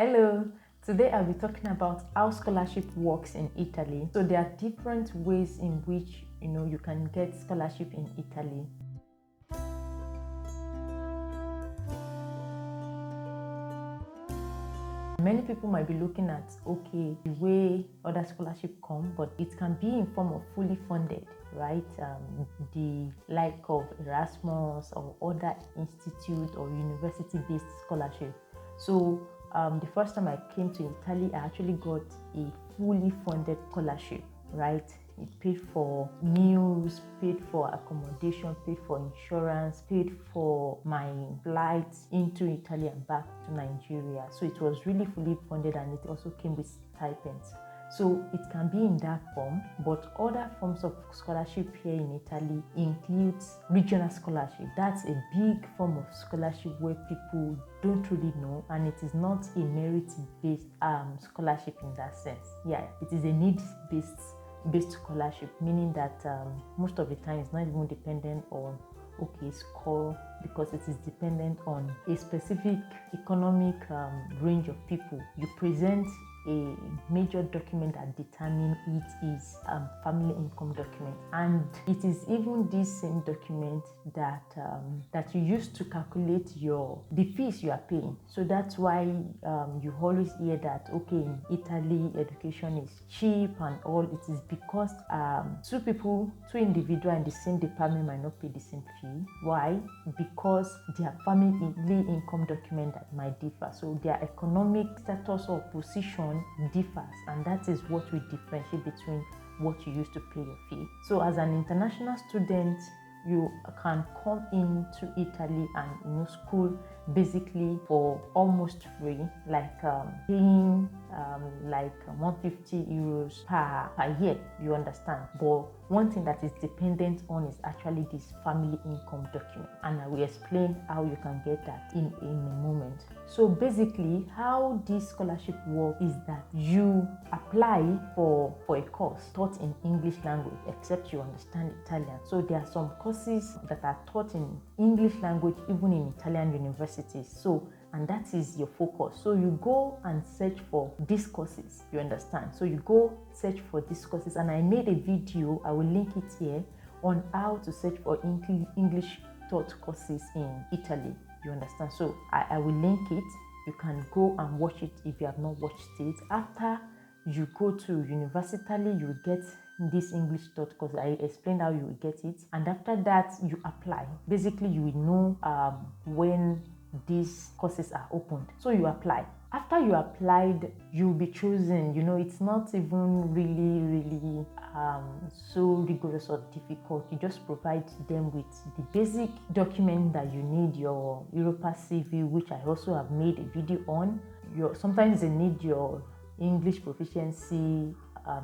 Hello, today I'll be talking about how scholarship works in Italy. So there are different ways in which you can get scholarship in Italy. Many people might be looking at the way other scholarship come, but it can be in form of fully funded, right? The like of Erasmus or other institute or university-based scholarship. So the first time I came to Italy, I actually got a fully funded scholarship, right? It paid for meals, paid for accommodation, paid for insurance, paid for my flights into Italy and back to Nigeria. So it was really fully funded, and it also came with stipends. So it can be in that form, but other forms of scholarship here in Italy includes regional scholarship. That's a big form of scholarship where people don't really know, and it is not a merit-based scholarship in that sense. Yeah, it is a needs-based scholarship, meaning that most of the time it's not even dependent on score, because it is dependent on a specific economic range of people. You present a major document that determines it is family income document, and it is even this same document that that you use to calculate the fees you are paying. So that's why you always hear that in Italy education is cheap and all. It is because two individuals in the same department might not pay the same fee. Why? Because their family income document that might differ, so their economic status or position differs, and that is what will differentiate between what you use to pay your fee. So as an international student, you can come into Italy and school basically for almost free, like paying like 150 euros per year, you understand. But one thing that is dependent on is actually this family income document, and I will explain how you can get that in a moment. So basically how this scholarship works is that you apply for a course taught in English language, except you understand Italian. So there are some courses that are taught in English language even in Italian universities, and that is your focus. So you go and search for these courses, you understand. So you go search for these courses, and I made a video, I will link it here, on how to search for English taught courses in Italy, you understand. So I will link it. You can go and watch it if you have not watched it. After you go to university, you will get this English taught course. I explained how you will get it, and after that you apply. Basically you will know when these courses are opened, so you apply. After you applied, you'll be chosen. It's not even really so rigorous or difficult. You just provide them with the basic document that you need, your Europa CV, which I also have made a video on. Sometimes they need your English proficiency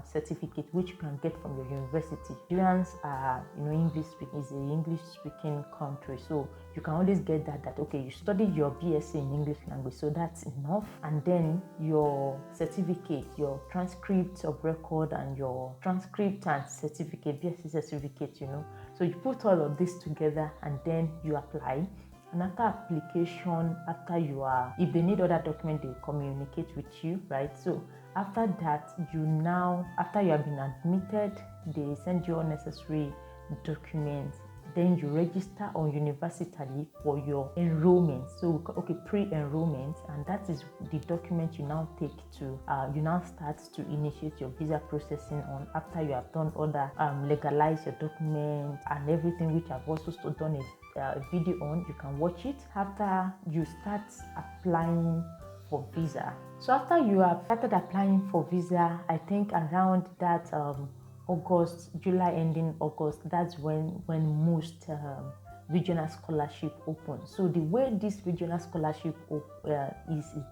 certificate, which you can get from your university. Nigerians are, English speaking, is an English speaking country, so you can always get that you studied your BSc in English language, so that's enough. And then your certificate, your transcript of record, and your transcript and certificate, BSc certificate, So you put all of this together, and then you apply. And after application, if they need other documents, they will communicate with you, right? So after that, after you have been admitted, they send you all necessary documents. Then you register on university for your enrollment. So pre-enrollment, and that is the document you now take to you now start to initiate your visa processing on, after you have done other legalize your document and everything, which I've also done a video on. You can watch it. After you start applying for visa, so after you have started applying for visa, I think around that August, July ending August, that's when most regional scholarship open. So the way this regional scholarship is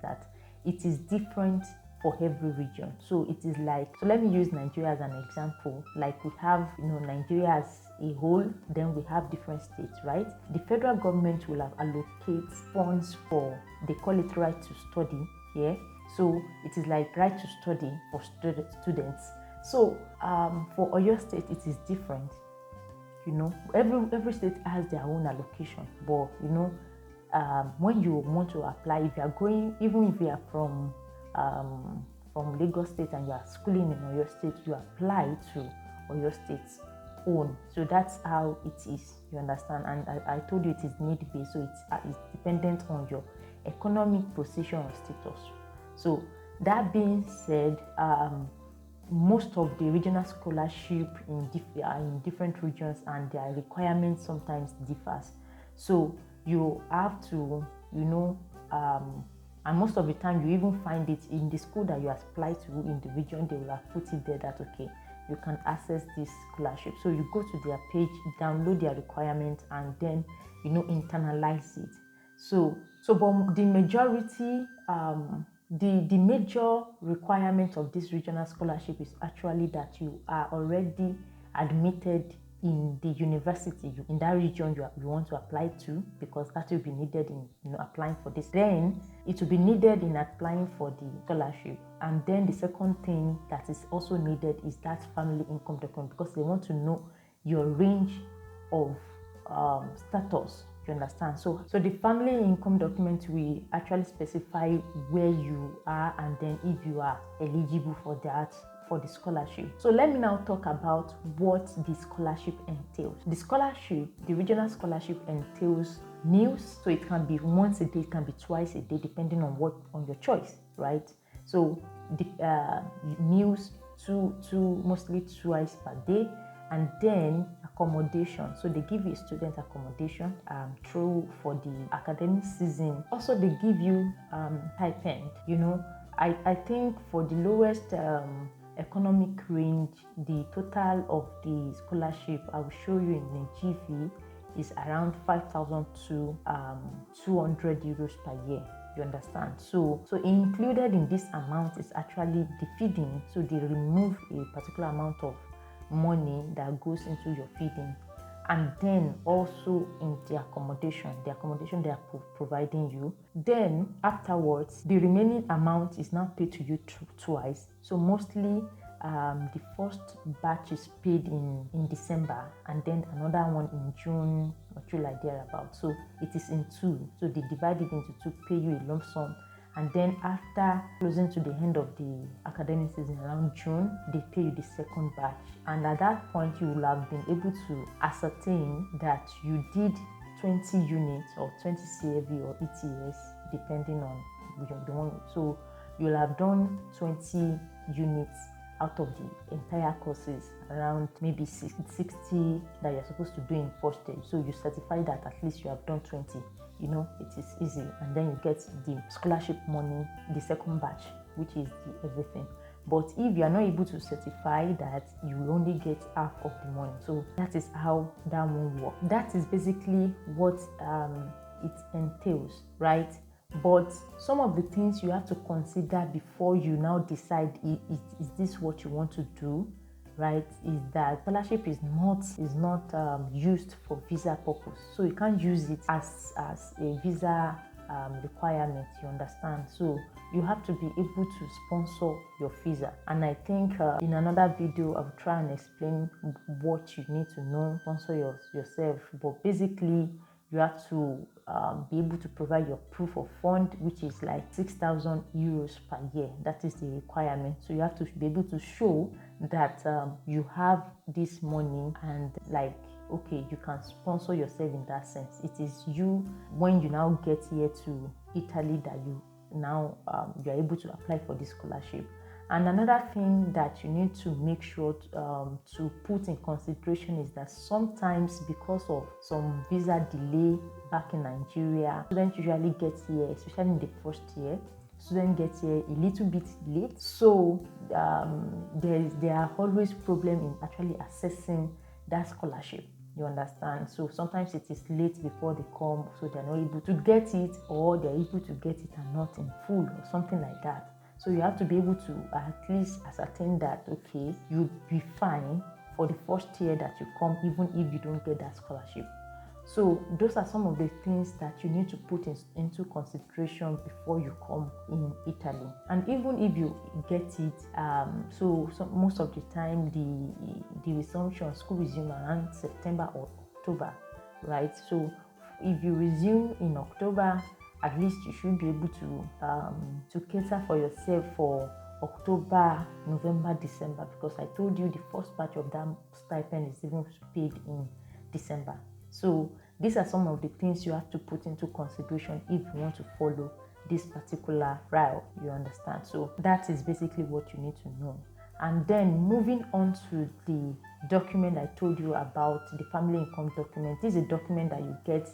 that it is different for every region. So it is like, so let me use Nigeria as an example. Like we have, Nigeria as a whole, then we have different states, right? The federal government will have allocate funds for, they call it right to study, yeah? So it is like right to study for students. So for Oyo State, it is different. Every state has their own allocation, but when you want to apply, if you are going, even if you are from Lagos State and you are schooling in Oyo State, you apply to Oyo State's own. So that's how it is, you understand. And I told you it is need-based, so it's dependent on your economic position or status. So that being said, most of the regional scholarship in different regions, and their requirements sometimes differs. So you have to, and most of the time you even find it in the school that you apply to in the region. They will have put it there that, okay, you can access this scholarship. So you go to their page, download their requirements, and then internalize it. So but the majority, the major requirement of this regional scholarship is actually that you are already admitted in the university in that region you want to apply to, because that will be needed in applying for this. Then it will be needed in applying for the scholarship. And then the second thing that is also needed is that family income document, because they want to know your range of status. You understand? So the family income document will actually specify where you are, and then if you are eligible for the scholarship. So let me now talk about what the scholarship entails. The regional scholarship entails meals. So it can be once a day, it can be twice a day, depending on your choice, right? So the meals mostly twice per day, and then accommodation. So they give you a student accommodation through for the academic season. Also, they give you stipend. I think for the lowest economic range, the total of the scholarship I will show you in the GV is around 5,000 to 200 euros per year. You understand? So included in this amount is actually the feeding. So they remove a particular amount of money that goes into your feeding, and then also in the accommodation they are providing you. Then afterwards, the remaining amount is now paid to you twice. So mostly the first batch is paid in December, and then another one in June or July, thereabout. So it is in two. So they divide it into two, pay you a lump sum, and then after closing to the end of the academic season around June, they pay you the second batch. And at that point, you will have been able to ascertain that you did 20 units or 20 CAV or ETS, depending on the one. So you'll have done 20 units out of the entire courses, around maybe 60 that you're supposed to do in first stage. So you certify that at least you have done 20. It is easy, and then you get the scholarship money, the second batch, which is the everything. But if you are not able to certify that, you will only get half of the money. So that is how that one works. That is basically what it entails, right? But some of the things you have to consider before you now decide, is this what you want to do, right? Is that scholarship is not used for visa purpose. So you can't use it as a visa requirement, you understand? So you have to be able to sponsor your visa. And I think in another video I'll try and explain what you need to know, sponsor yourself. But basically, you have to be able to provide your proof of fund, which is like 6,000 euros per year. That is the requirement. So you have to be able to show that you have this money, and okay, you can sponsor yourself in that sense. It is you, when you now get here to Italy, that you now you are able to apply for this scholarship. And another thing that you need to make sure to put in consideration is that sometimes, because of some visa delay back in Nigeria, students usually get here, especially in the first year, students get here a little bit late. So there are always problems in actually accessing that scholarship. You understand? So sometimes it is late before they come, so they're not able to get it, or they're able to get it and not in full or something like that. So you have to be able to at least ascertain that, okay, you'll be fine for the first year that you come, even if you don't get that scholarship. So those are some of the things that you need to put into consideration before you come in Italy. And even if you get it, so most of the time the resumption, school resume around September or October, right? So if you resume in October, at least you should be able to cater for yourself for October, November, December, because I told you the first batch of that stipend is even paid in December. So these are some of the things you have to put into consideration if you want to follow this particular route, you understand? So that is basically what you need to know. And then moving on to the document I told you about, the family income document. This is a document that you get.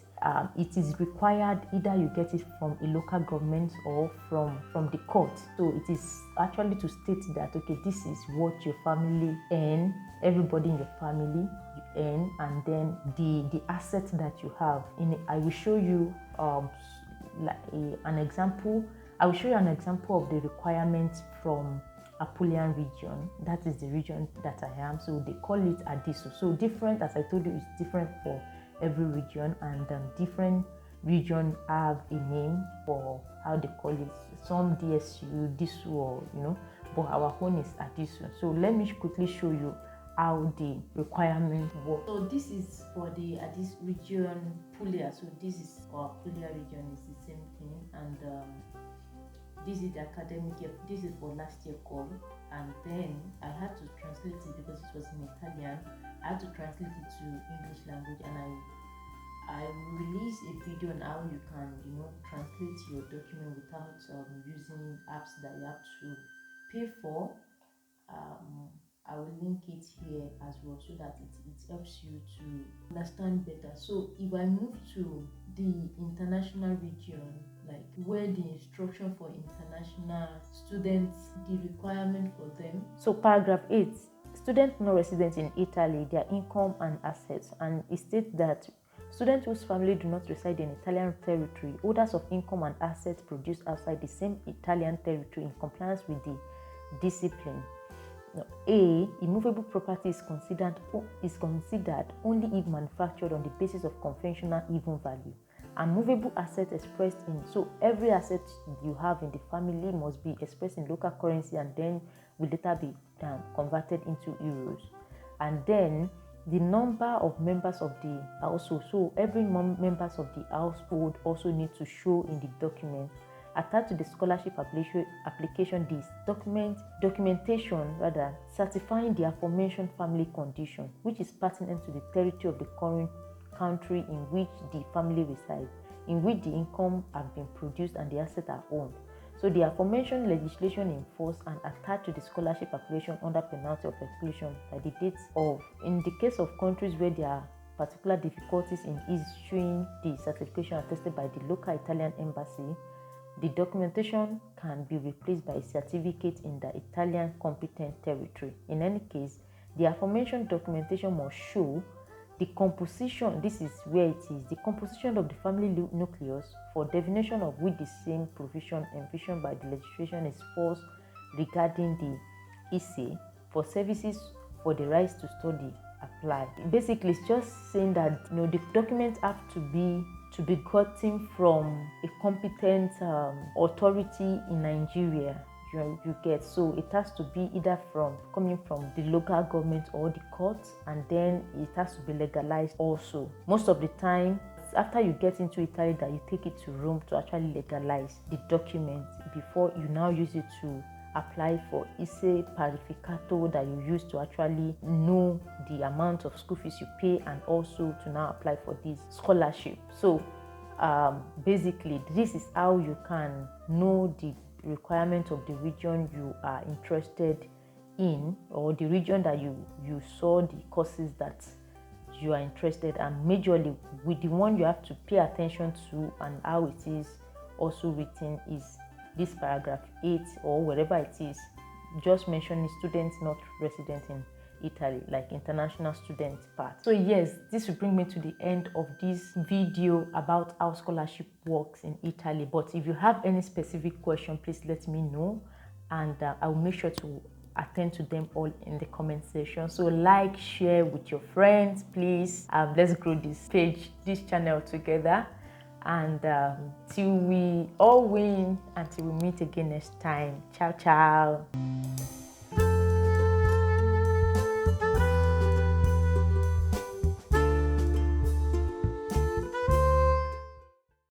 It is required, either you get it from a local government or from the court. So it is actually to state that, okay, this is what your family earn, everybody in your family earn, and then the assets that you have. I will show you an example. I will show you an example of the requirements from Apulian region. That is the region that I am. So they call it Adisu. So different, as I told you, it's different for every region, and different region have a name for how they call it. Some DSU, DISU, or but our own is Adisu. So let me quickly show you how the requirement work. So this is for the Addis region, Pulia. So this is our Pulia region, is the same thing, and this is the academic year. This is for last year call, and then I had to translate it because it was in Italian. I had to translate it to English language, and I release a video on how you can translate your document without using apps that you have to pay for. I will link it here as well so that it helps you to understand better. So if I move to the international region, like where the instruction for international students, the requirement for them. So paragraph 8, students not resident in Italy, their income and assets, and it states that students whose family do not reside in Italian territory, holders of income and assets produced outside the same Italian territory in compliance with the discipline. Now, A, immovable property is considered only if manufactured on the basis of conventional even value. And movable asset expressed in, so every asset you have in the family must be expressed in local currency and then will later be converted into euros. And then the number of members of the household, so every members of the household also need to show in the document. Attached to the scholarship application, this documentation certifying the aforementioned family condition, which is pertinent to the territory of the current country in which the family resides, in which the income have been produced and the assets are owned. So the aforementioned legislation in force and attached to the scholarship application under penalty of exclusion by the dates of, in the case of countries where there are particular difficulties in issuing the certification attested by the local Italian embassy, the documentation can be replaced by a certificate in the Italian competent territory. In any case, the aforementioned documentation must show the composition, this is where it is, the composition of the family nucleus, for definition of which the same provision envisioned by the legislation is false regarding the ISE, for services for the rights to study apply. Basically, it's just saying that the documents have to be gotten from a competent authority in Nigeria. You get, so it has to be either coming from the local government or the courts, and then it has to be legalized also. Most of the time, after you get into Italy, that you take it to Rome to actually legalize the document before you now use it to apply for ISE parificato, that you use to actually know the amount of school fees you pay and also to now apply for this scholarship. So basically, this is how you can know the requirement of the region you are interested in, or the region that you saw the courses that you are interested in, and majorly with the one you have to pay attention to and how it is also written is this paragraph 8, or wherever it is, just mentioning students not resident in Italy, like international student part. So yes, this will bring me to the end of this video about how scholarship works in Italy. But if you have any specific question, please let me know, and I will make sure to attend to them all in the comment section. So like, share with your friends, please. Let's grow this page, this channel together, and till we all win, until we meet again next time. Ciao, ciao.